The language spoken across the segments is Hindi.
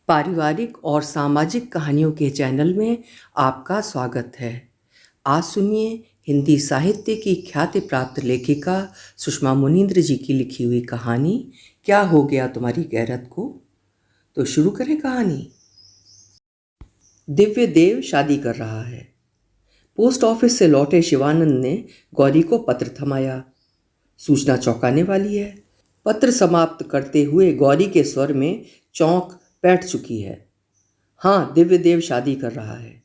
पारिवारिक और सामाजिक कहानियों के चैनल में आपका स्वागत है। आज सुनिए हिंदी साहित्य की ख्याति प्राप्त लेखिका सुषमा मुनींद्र जी की लिखी हुई कहानी क्या हो गया तुम्हारी गैरत को। तो शुरू करें कहानी। दिव्य देव शादी कर रहा है। पोस्ट ऑफिस से लौटे शिवानंद ने गौरी को पत्र थमाया। सूचना चौंकाने वाली है। पत्र समाप्त करते हुए गौरी के स्वर में चौंक बैठ चुकी है। हाँ, दिव्य देव शादी कर रहा है।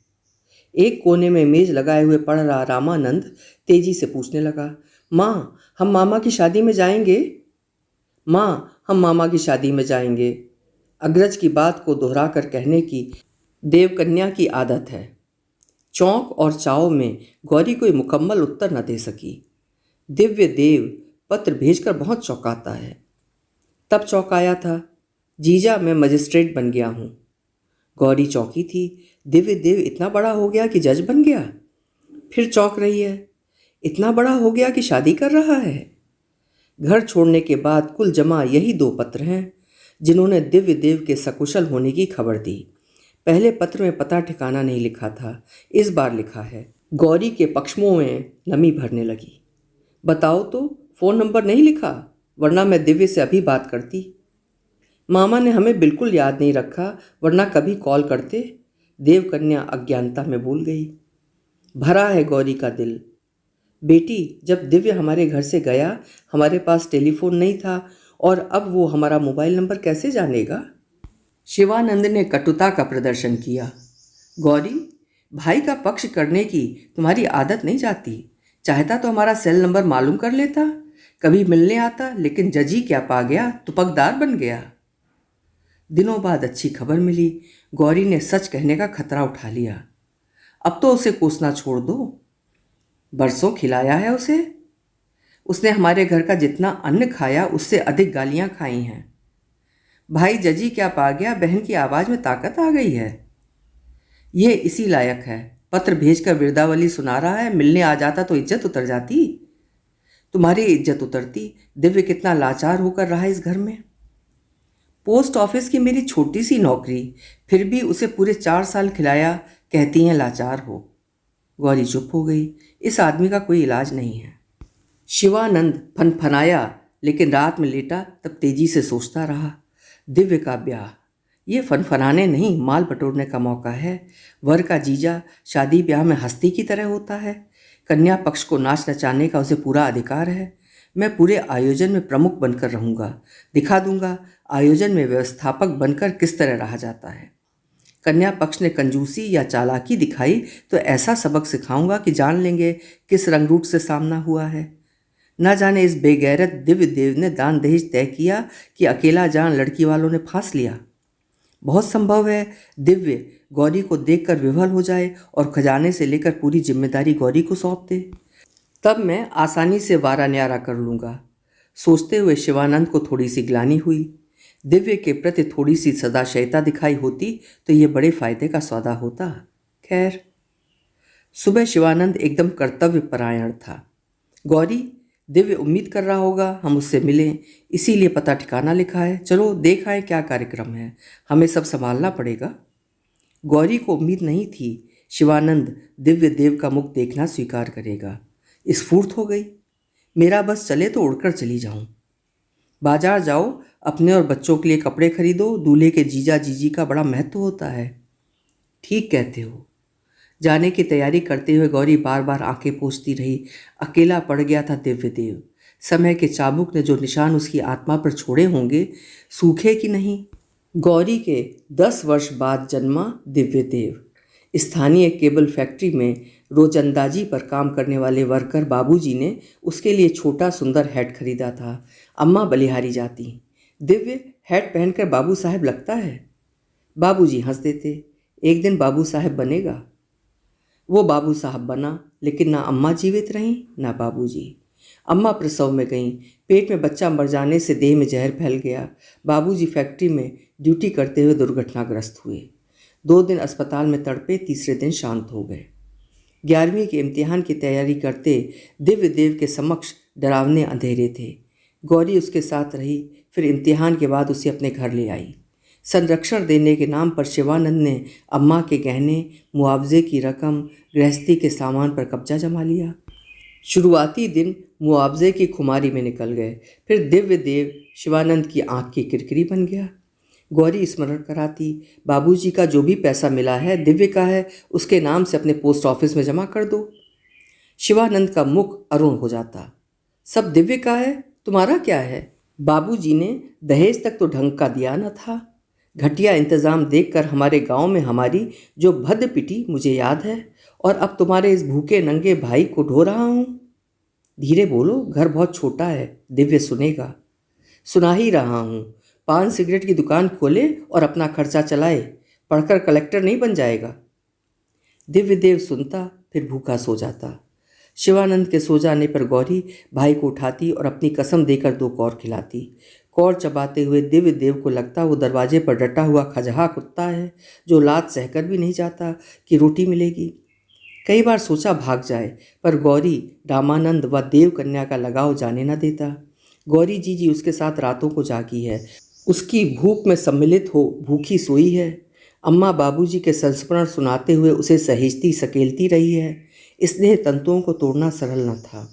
एक कोने में मेज लगाए हुए पढ़ रहा रामानंद तेजी से पूछने लगा, माँ, हम मामा की शादी में जाएंगे? माँ, हम मामा की शादी में जाएंगे। अग्रज की बात को दोहरा कर कहने की देवकन्या की आदत है। चौंक और चाव में गौरी कोई मुकम्मल उत्तर न दे सकी। दिव्य देव पत्र भेजकर बहुत चौंकाता है। तब चौंकाया था, जीजा मैं मजिस्ट्रेट बन गया हूँ। गौरी चौंकी थी। दिव्य देव इतना बड़ा हो गया कि जज बन गया। फिर चौंक रही है, इतना बड़ा हो गया कि शादी कर रहा है। घर छोड़ने के बाद कुल जमा यही 2 पत्र हैं जिन्होंने दिव्य देव के सकुशल होने की खबर दी। पहले पत्र में पता ठिकाना नहीं लिखा था, इस बार लिखा है। गौरी के पक्षमों में नमी भरने लगी। बताओ तो, फ़ोन नंबर नहीं लिखा, वरना मैं दिव्य से अभी बात करती। मामा ने हमें बिल्कुल याद नहीं रखा, वरना कभी कॉल करते। देवकन्या अज्ञानता में बोल गई। भरा है गौरी का दिल। बेटी, जब दिव्य हमारे घर से गया हमारे पास टेलीफोन नहीं था, और अब वो हमारा मोबाइल नंबर कैसे जानेगा? शिवानंद ने कटुता का प्रदर्शन किया। गौरी, भाई का पक्ष करने की तुम्हारी आदत नहीं जाती। चाहता तो हमारा सेल नंबर मालूम कर लेता, कभी मिलने आता, लेकिन जजी क्या पा गया, तुपकदार बन गया। दिनों बाद अच्छी खबर मिली। गौरी ने सच कहने का खतरा उठा लिया। अब तो उसे कोसना छोड़ दो। बरसों खिलाया है उसे। उसने हमारे घर का जितना अन्न खाया उससे अधिक गालियां खाई हैं। भाई जजी क्या पा गया, बहन की आवाज़ में ताकत आ गई है। ये इसी लायक है। पत्र भेजकर विरदावली सुना रहा है, मिलने आ जाता तो इज्जत उतर जाती। तुम्हारी इज्जत उतरती। दिव्य कितना लाचार होकर रहा इस घर में। पोस्ट ऑफिस की मेरी छोटी सी नौकरी, फिर भी उसे पूरे 4 साल खिलाया, कहती हैं लाचार हो। गौरी चुप हो गई। इस आदमी का कोई इलाज नहीं है। शिवानंद फनफनाया, लेकिन रात में लेटा तब तेजी से सोचता रहा। दिव्य का ब्याह, ये फनफनाने नहीं, माल बटोरने का मौका है। वर का जीजा शादी ब्याह में हस्ती की तरह होता है। कन्या पक्ष को नाच नचाने का उसे पूरा अधिकार है। मैं पूरे आयोजन में प्रमुख बनकर रहूँगा। दिखा दूंगा आयोजन में व्यवस्थापक बनकर किस तरह रहा जाता है। कन्या पक्ष ने कंजूसी या चालाकी दिखाई तो ऐसा सबक सिखाऊंगा कि जान लेंगे किस रंगरूट से सामना हुआ है। न जाने इस बेगैरत दिव्य देव ने दान दहेज तय किया कि अकेला जान लड़की वालों ने फांस लिया। बहुत संभव है दिव्य गौरी को देखकर विह्वल हो जाए और खजाने से लेकर पूरी जिम्मेदारी गौरी को सौंप दे। तब मैं आसानी से वारा न्यारा कर लूँगा। सोचते हुए शिवानंद को थोड़ी सी ग्लानि हुई। दिव्य के प्रति थोड़ी सी सदाशयता दिखाई होती तो ये बड़े फायदे का सौदा होता। खैर, सुबह शिवानंद एकदम कर्तव्य परायण था। गौरी, दिव्य उम्मीद कर रहा होगा हम उससे मिलें, इसीलिए पता ठिकाना लिखा है। चलो देख आए क्या कार्यक्रम है, हमें सब संभालना पड़ेगा। गौरी को उम्मीद नहीं थी शिवानंद दिव्य देव का मुख देखना स्वीकार करेगा। स्फूर्त हो गई। मेरा बस चले तो उड़कर चली जाऊं। बाजार जाओ, अपने और बच्चों के लिए कपड़े खरीदो। दूल्हे के जीजा जीजी का बड़ा महत्व होता है। ठीक कहते हो। जाने की तैयारी करते हुए गौरी बार बार आंखें पोंछती रही। अकेला पड़ गया था दिव्य देव। समय के चाबुक ने जो निशान उसकी आत्मा पर छोड़े होंगे, सूखे कि नहीं। गौरी के 10 वर्ष बाद जन्मा दिव्य देव। स्थानीय केबल फैक्ट्री में रोजंदाजी पर काम करने वाले वर्कर बाबूजी ने उसके लिए छोटा सुंदर हैट खरीदा था। अम्मा बलिहारी जाती। दिव्य हैट पहनकर बाबू साहब लगता है। बाबूजी हंस देते। एक दिन बाबू साहब बनेगा। वो बाबू साहब बना, लेकिन ना अम्मा जीवित रहीं ना बाबूजी। अम्मा प्रसव में गईं। पेट में बच्चा मर जाने से देह में जहर फैल गया। बाबूजी फैक्ट्री में ड्यूटी करते हुए दुर्घटनाग्रस्त हुए। 2 दिन अस्पताल में तड़पे, तीसरे दिन शांत हो गए। 11वीं के इम्तिहान की तैयारी करते दिव्य देव के समक्ष डरावने अंधेरे थे। गौरी उसके साथ रही, फिर इम्तिहान के बाद उसे अपने घर ले आई। संरक्षण देने के नाम पर शिवानंद ने अम्मा के गहने, मुआवजे की रकम, गृहस्थी के सामान पर कब्जा जमा लिया। शुरुआती दिन मुआवजे की खुमारी में निकल गए। फिर दिव्य देव शिवानंद की आंख की किरकिरी बन गया। गौरी स्मरण कराती, बाबूजी का जो भी पैसा मिला है दिव्य का है, उसके नाम से अपने पोस्ट ऑफिस में जमा कर दो। शिवानंद का मुख अरुण हो जाता। सब दिव्य का है, तुम्हारा क्या है? बाबूजी ने दहेज तक तो ढंग का दिया न था। घटिया इंतजाम देखकर हमारे गांव में हमारी जो भद्द पिटी मुझे याद है, और अब तुम्हारे इस भूखे नंगे भाई को ढो रहा हूं। धीरे बोलो, घर बहुत छोटा है, दिव्य सुनेगा। सुना ही रहा हूं। पान सिगरेट की दुकान खोले और अपना खर्चा चलाए, पढ़कर कलेक्टर नहीं बन जाएगा। दिव्य देव सुनता, फिर भूखा सो जाता। शिवानंद के सो जाने पर गौरी भाई को उठाती और अपनी कसम देकर 2 कौर खिलाती। कौर चबाते हुए दिव्य देव को लगता वो दरवाजे पर डटा हुआ खजहा कुत्ता है, जो लात सहकर भी नहीं जाता कि रोटी मिलेगी। कई बार सोचा भाग जाए, पर गौरी रामानंद व देव कन्या का लगाव जाने न देता। गौरी जीजी उसके साथ रातों को जागी है, उसकी भूख में सम्मिलित हो भूखी सोई है। अम्मा बाबूजी के संस्मरण सुनाते हुए उसे सहेजती सकेलती रही है। स्नेह तंतुओं को तोड़ना सरल न था,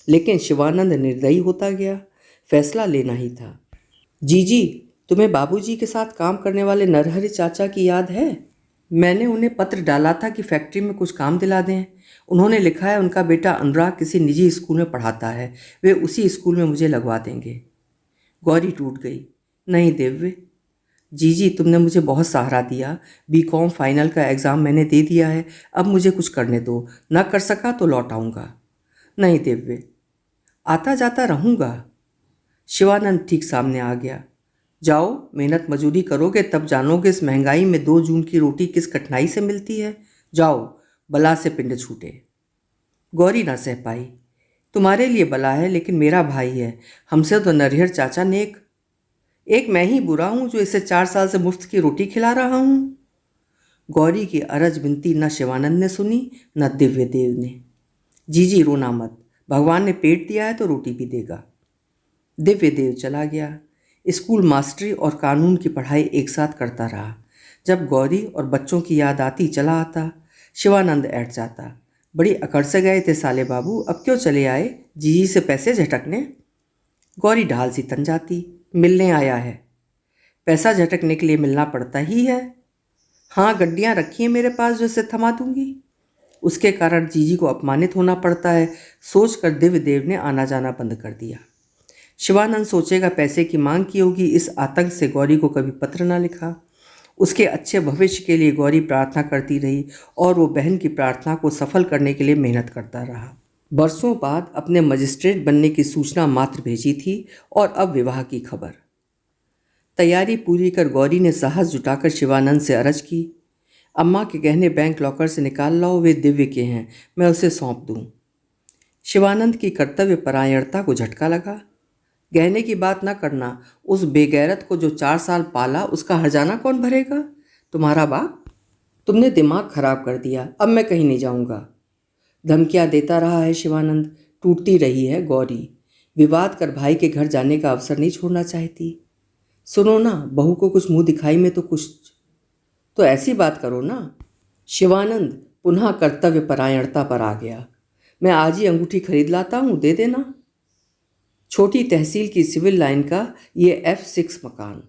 लेकिन शिवानंद निर्दयी होता गया। फैसला लेना ही था। जीजी, तुम्हें बाबूजी के साथ काम करने वाले नरहरि चाचा की याद है? मैंने उन्हें पत्र डाला था कि फैक्ट्री में कुछ काम दिला दें। उन्होंने लिखा है उनका बेटा अनुराग किसी निजी स्कूल में पढ़ाता है, वे उसी स्कूल में मुझे लगवा देंगे। गौरी टूट गई। नहीं दिव्य, जीजी तुमने मुझे बहुत सहारा दिया। बीकॉम फाइनल का एग्ज़ाम मैंने दे दिया है, अब मुझे कुछ करने दो। न कर सका तो लौट आऊँगा। नहीं दिव्य, आता जाता रहूँगा। शिवानंद ठीक सामने आ गया। जाओ, मेहनत मजूरी करोगे तब जानोगे इस महंगाई में 2 जून की रोटी किस कठिनाई से मिलती है। जाओ, बला से पिंड छूटे। गौरी ना सह पाई। तुम्हारे लिए बला है, लेकिन मेरा भाई है, हमसे तो नरहर चाचा नेक। एक मैं ही बुरा हूं जो इसे 4 साल से मुफ्त की रोटी खिला रहा हूं। गौरी की अरज विनती न शिवानंद ने सुनी, न दिव्य देव ने। जीजी रोना मत, भगवान ने पेट दिया है तो रोटी भी देगा। दिव्य देव चला गया। स्कूल मास्टरी और कानून की पढ़ाई एक साथ करता रहा। जब गौरी और बच्चों की याद आती चला आता। शिवानंद ऐठ जाता। बड़ी अकड़ से गए थे साले बाबू, अब क्यों चले आए? जीजी से पैसे झटकने? गौरी ढाल सी तन जाती। मिलने आया है। पैसा झटकने के लिए मिलना पड़ता ही है। हाँ, गड्डियाँ रखी हैं मेरे पास जो इसे थमा दूंगी। उसके कारण जीजी को अपमानित होना पड़ता है, सोचकर दिव्य देव ने आना जाना बंद कर दिया। शिवानंद सोचेगा पैसे की मांग की होगी, इस आतंक से गौरी को कभी पत्र ना लिखा। उसके अच्छे भविष्य के लिए गौरी प्रार्थना करती रही और वो बहन की प्रार्थना को सफल करने के लिए मेहनत करता रहा। बरसों बाद अपने मजिस्ट्रेट बनने की सूचना मात्र भेजी थी और अब विवाह की खबर। तैयारी पूरी कर गौरी ने साहस जुटाकर शिवानंद से अर्ज की, अम्मा के गहने बैंक लॉकर से निकाल लाओ, वे दिव्य के हैं, मैं उसे सौंप दूं। शिवानंद की कर्तव्य परायणता को झटका लगा। गहने की बात ना करना, उस बेगैरत को जो 4 साल पाला उसका हर्जाना कौन भरेगा? तुम्हारा बाप। तुमने दिमाग खराब कर दिया, अब मैं कहीं नहीं जाऊंगा। धमकियां देता रहा है शिवानंद। टूटती रही है गौरी। विवाद कर भाई के घर जाने का अवसर नहीं छोड़ना चाहती। सुनो ना, बहू को कुछ मुंह दिखाई में तो कुछ तो ऐसी बात करो ना। शिवानंद पुनः कर्तव्य परायणता पर आ गया। मैं आज ही अंगूठी खरीद लाता हूँ, दे देना। छोटी तहसील की सिविल लाइन का ये F6 मकान।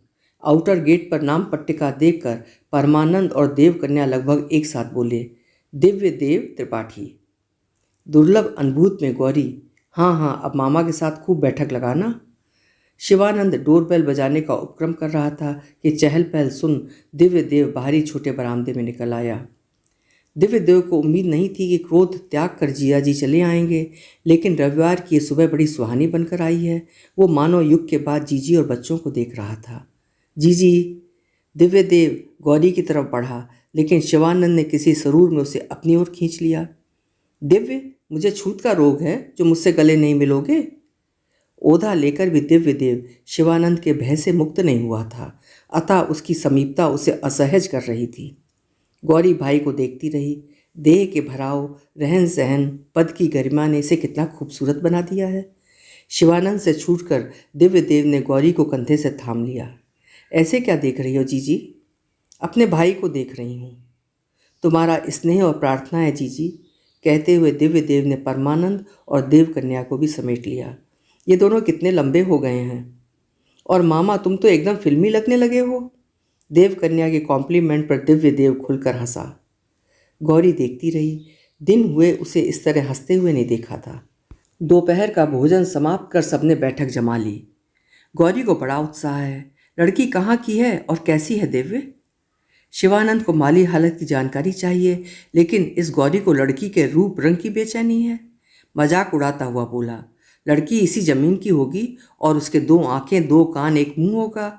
आउटर गेट पर नाम पट्टिका देखकर परमानंद और देव कन्या लगभग एक साथ बोले, दिव्य देव त्रिपाठी। दुर्लभ अनुभूत में गौरी, हाँ हाँ, अब मामा के साथ खूब बैठक लगाना। शिवानंद डोरबेल बजाने का उपक्रम कर रहा था कि चहल पहल सुन दिव्य देव बाहरी छोटे बरामदे में निकल आया। दिव्य देव को उम्मीद नहीं थी कि क्रोध त्याग कर जिया जी चले आएंगे, लेकिन रविवार की ये सुबह बड़ी सुहानी बनकर आई है। वो मानव युग के बाद जीजी और बच्चों को देख रहा था। जीजी। दिव्य देव गौरी की तरफ बढ़ा, लेकिन शिवानंद ने किसी सरूर में उसे अपनी ओर खींच लिया। दिव्य, मुझे छूत का रोग है जो मुझसे गले नहीं मिलोगे। ओधा लेकर भी दिव्य देव शिवानंद के भय से मुक्त नहीं हुआ था, अतः उसकी समीपता उसे असहज कर रही थी। गौरी भाई को देखती रही। देह के भराव, रहन सहन, पद की गरिमा ने इसे कितना खूबसूरत बना दिया है। शिवानंद से छूटकर दिव्य देव ने गौरी को कंधे से थाम लिया। ऐसे क्या देख रही हो जीजी? अपने भाई को देख रही हूँ। तुम्हारा स्नेह और प्रार्थना है जीजी, कहते हुए दिव्य देव ने परमानंद और देव कन्या को भी समेट लिया। ये दोनों कितने लंबे हो गए हैं। और मामा तुम तो एकदम फिल्मी लगने लगे हो। देव कन्या के कॉम्प्लीमेंट पर दिव्य देव खुलकर हंसा। गौरी देखती रही। दिन हुए उसे इस तरह हंसते हुए नहीं देखा था। दोपहर का भोजन समाप्त कर सबने बैठक जमा ली। गौरी को बड़ा उत्साह है। लड़की कहाँ की है और कैसी है दिव्य? शिवानंद को माली हालत की जानकारी चाहिए, लेकिन इस गौरी को लड़की के रूप रंग की बेचैनी है। मजाक उड़ाता हुआ बोला, लड़की इसी जमीन की होगी और उसके 2 आंखें 2 कान 1 मुंह होगा।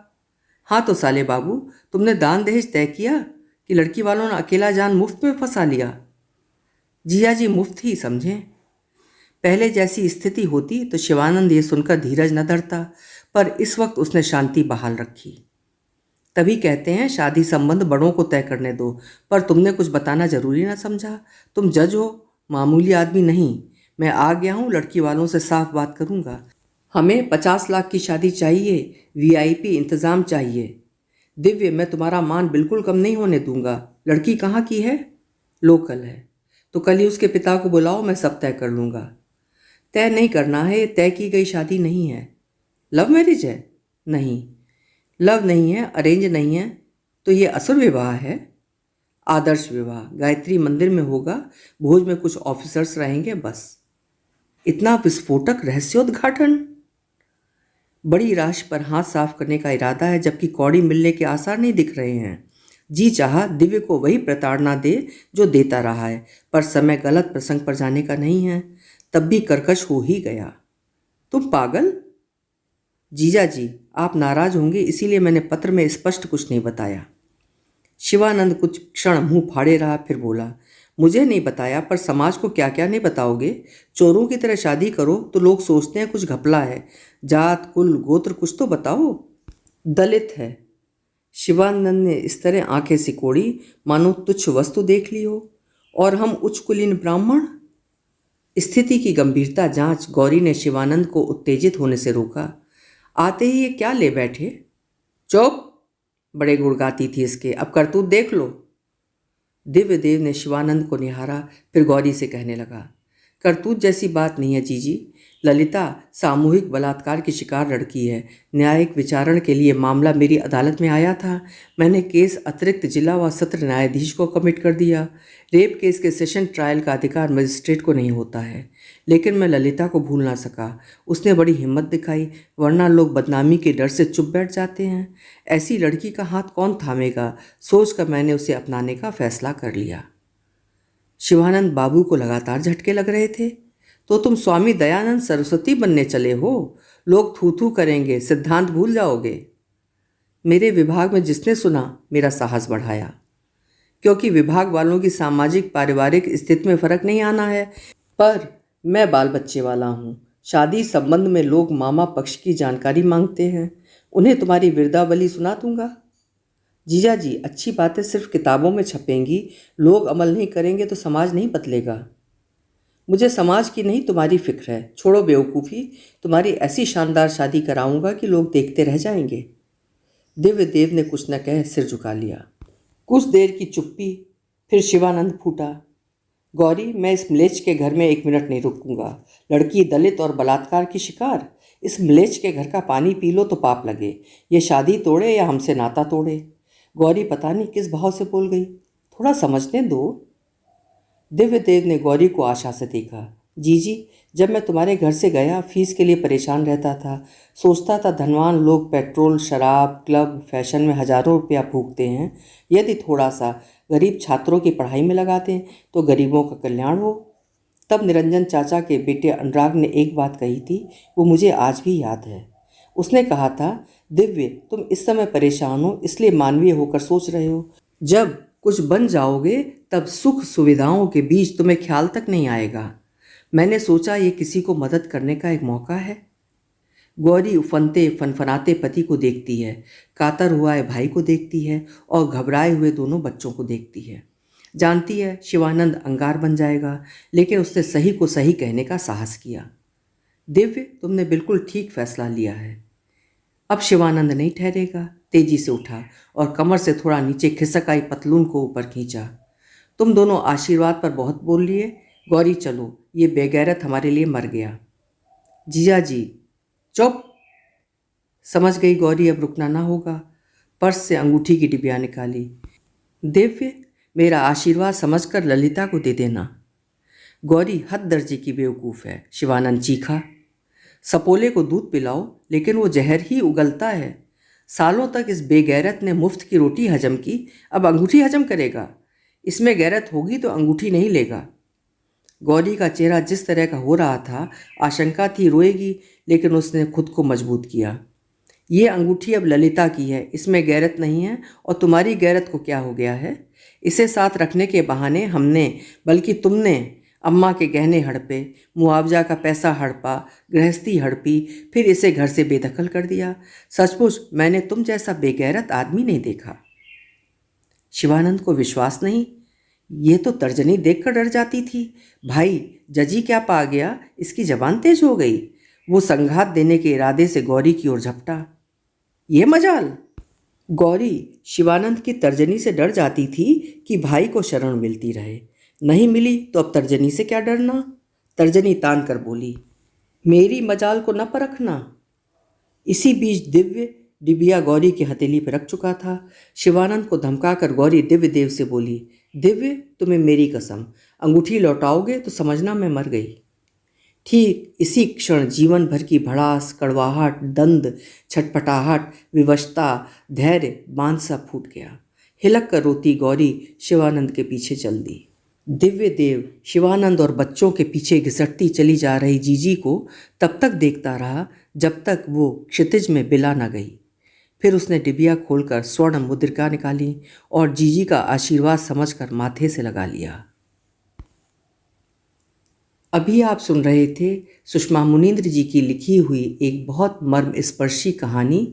हाँ तो साले बाबू, तुमने दान दहेज तय किया कि लड़की वालों ने अकेला जान मुफ्त में फंसा लिया? जिया जी मुफ्त ही समझें। पहले जैसी स्थिति होती तो शिवानंद ये सुनकर धीरज न धरता, पर इस वक्त उसने शांति बहाल रखी। तभी कहते हैं शादी संबंध बड़ों को तय करने दो, पर तुमने कुछ बताना जरूरी ना समझा। तुम जज हो, मामूली आदमी नहीं। मैं आ गया हूँ, लड़की वालों से साफ बात करूँगा। हमें 50 लाख की शादी चाहिए, वीआईपी इंतज़ाम चाहिए। दिव्य, मैं तुम्हारा मान बिल्कुल कम नहीं होने दूंगा। लड़की कहाँ की है? लोकल है। तो कल ही उसके पिता को बुलाओ, मैं सब तय कर लूँगा। तय नहीं करना है, ये तय की गई शादी नहीं है। लव मैरिज है? नहीं, लव नहीं है, अरेंज नहीं है, तो ये असुर विवाह है। आदर्श विवाह गायत्री मंदिर में होगा, भोज में कुछ ऑफिसर्स रहेंगे, बस। इतना विस्फोटक रहस्योद्घाटन? बड़ी राशि पर हाथ साफ करने का इरादा है, जबकि कौड़ी मिलने के आसार नहीं दिख रहे हैं। जी चाहा दिव्य को वही प्रताड़ना दे जो देता रहा है, पर समय गलत प्रसंग पर जाने का नहीं है। तब भी कर्कश हो ही गया। तुम पागल? जीजा जी, आप नाराज होंगे, इसीलिए मैंने पत्र में स्पष्ट कुछ नहीं बताया। शिवानंद कुछ क्षण मुंह फाड़े रहा, फिर बोला, मुझे नहीं बताया, पर समाज को क्या क्या नहीं बताओगे? चोरों की तरह शादी करो तो लोग सोचते हैं कुछ घपला है। जात कुल गोत्र कुछ तो बताओ। दलित है। शिवानंद ने इस तरह आंखें सिकोड़ी मानो तुच्छ वस्तु देख ली हो। और हम उच्च कुलीन ब्राह्मण? स्थिति की गंभीरता जांच गौरी ने शिवानंद को उत्तेजित होने से रोका। आते ही ये क्या ले बैठे? चुप! बड़े गुण गाती थी इसके, अब करतूत देख लो। दिव्य देव ने शिवानंद को निहारा, फिर गौरी से कहने लगा, करतूत जैसी बात नहीं है जीजी। ललिता सामूहिक बलात्कार की शिकार लड़की है। न्यायिक विचारण के लिए मामला मेरी अदालत में आया था। मैंने केस अतिरिक्त जिला व सत्र न्यायाधीश को कमिट कर दिया। रेप केस के सेशन ट्रायल का अधिकार मजिस्ट्रेट को नहीं होता है, लेकिन मैं ललिता को भूल ना सका। उसने बड़ी हिम्मत दिखाई, वरना लोग बदनामी के डर से चुप बैठ जाते हैं। ऐसी लड़की का हाथ कौन थामेगा, सोचकर मैंने उसे अपनाने का फैसला कर लिया। शिवानंद बाबू को लगातार झटके लग रहे थे। तो तुम स्वामी दयानंद सरस्वती बनने चले हो? लोग थू थू करेंगे, सिद्धांत भूल जाओगे। मेरे विभाग में जिसने सुना, मेरा साहस बढ़ाया, क्योंकि विभाग वालों की सामाजिक पारिवारिक स्थिति में फर्क नहीं आना है। पर मैं बाल बच्चे वाला हूँ। शादी संबंध में लोग मामा पक्ष की जानकारी मांगते हैं। उन्हें तुम्हारी विरदावली सुना दूंगा। जीजा जी, अच्छी बातें सिर्फ किताबों में छपेंगी, लोग अमल नहीं करेंगे तो समाज नहीं बदलेगा। मुझे समाज की नहीं तुम्हारी फिक्र है। छोड़ो बेवकूफ़ी, तुम्हारी ऐसी शानदार शादी कराऊंगा कि लोग देखते रह जाएंगे। दिव्य देव ने कुछ न कह सिर झुका लिया। कुछ देर की चुप्पी, फिर शिवानंद फूटा, गौरी, मैं इस म्लेच्छ के घर में 1 मिनट नहीं रुकूंगा। लड़की दलित और बलात्कार की शिकार, इस म्लेच्छ के घर का पानी पी लो तो पाप लगे। ये शादी तोड़े या हमसे नाता तोड़े। गौरी पता नहीं किस भाव से बोल गई, थोड़ा समझने दो। दिव्य देव ने गौरी को आशा से देखा। जीजी, जब मैं तुम्हारे घर से गया, फीस के लिए परेशान रहता था। सोचता था धनवान लोग पेट्रोल, शराब, क्लब, फैशन में हजारों रुपया फूकते हैं। यदि थोड़ा सा गरीब छात्रों की पढ़ाई में लगाते हैं तो गरीबों का कल्याण हो। तब निरंजन चाचा के बेटे अनुराग ने एक बात कही थी, वो मुझे आज भी याद है। उसने कहा था, दिव्य, तुम इस समय परेशान हो इसलिए मानवीय होकर सोच रहे हो। जब कुछ बन जाओगे तब सुख सुविधाओं के बीच तुम्हें ख्याल तक नहीं आएगा। मैंने सोचा ये किसी को मदद करने का एक मौका है। गौरी उफनते फनफनाते पति को देखती है, कातर हुआ है भाई को देखती है और घबराए हुए दोनों बच्चों को देखती है। जानती है शिवानंद अंगार बन जाएगा, लेकिन उसने सही को सही कहने का साहस किया। दिव्य, तुमने बिल्कुल ठीक फैसला लिया है। अब शिवानंद नहीं ठहरेगा। तेजी से उठा और कमर से थोड़ा नीचे खिसक आई पतलून को ऊपर खींचा। तुम दोनों आशीर्वाद पर बहुत बोल लिए। गौरी चलो, ये बेगैरत हमारे लिए मर गया। जीजा जी। चुप। समझ गई गौरी अब रुकना ना होगा। पर्स से अंगूठी की डिबिया निकाली। दिव्य, मेरा आशीर्वाद समझकर ललिता को दे देना। गौरी हद दर्जे की बेवकूफ़ है, शिवानंद चीखा। सपोले को दूध पिलाओ, लेकिन वो जहर ही उगलता है। सालों तक इस बेगैरत ने मुफ्त की रोटी हजम की, अब अंगूठी हजम करेगा। इसमें गैरत होगी तो अंगूठी नहीं लेगा। गौरी का चेहरा जिस तरह का हो रहा था, आशंका थी रोएगी, लेकिन उसने खुद को मजबूत किया। ये अंगूठी अब ललिता की है, इसमें गैरत नहीं है। और तुम्हारी गैरत को क्या हो गया है? इसे साथ रखने के बहाने हमने, बल्कि तुमने अम्मा के गहने हड़पे, मुआवजा का पैसा हड़पा, गृहस्थी हड़पी, फिर इसे घर से बेदखल कर दिया। सचमुच मैंने तुम जैसा बेगैरत आदमी नहीं देखा। शिवानंद को विश्वास नहीं। ये तो तर्जनी देखकर डर जाती थी। भाई, जजी क्या पा गया, इसकी जबान तेज हो गई। वो संघात देने के इरादे से गौरी की ओर झपटा। ये मजाल। गौरी शिवानंद की तर्जनी से डर जाती थी कि भाई को शरण मिलती रहे। नहीं मिली तो अब तर्जनी से क्या डरना। तर्जनी तान कर बोली, मेरी मजाल को न परखना। इसी बीच दिव्य डिबिया गौरी की हथेली पर रख चुका था। शिवानंद को धमकाकर गौरी दिव्य देव से बोली, दिव्य, तुम्हें मेरी कसम, अंगूठी लौटाओगे तो समझना मैं मर गई। ठीक इसी क्षण जीवन भर की भड़ास, कड़वाहट, दंद, छटपटाहट, विवशता, धैर्य बांध सा फूट गया। हिलक कर रोती गौरी शिवानंद के पीछे चल दी। दिव्य देव शिवानंद और बच्चों के पीछे घिसटती चली जा रही जीजी को तब तक देखता रहा जब तक वो क्षितिज में बिला न गई। फिर उसने डिबिया खोलकर स्वर्ण मुद्रिका निकाली और जीजी का आशीर्वाद समझकर माथे से लगा लिया। अभी आप सुन रहे थे सुषमा मुनींद्र जी की लिखी हुई एक बहुत मर्मस्पर्शी कहानी,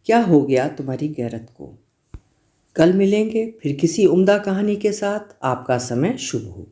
क्या हो गया तुम्हारी गैरत को। कल मिलेंगे फिर किसी उम्दा कहानी के साथ। आपका समय शुभ हो।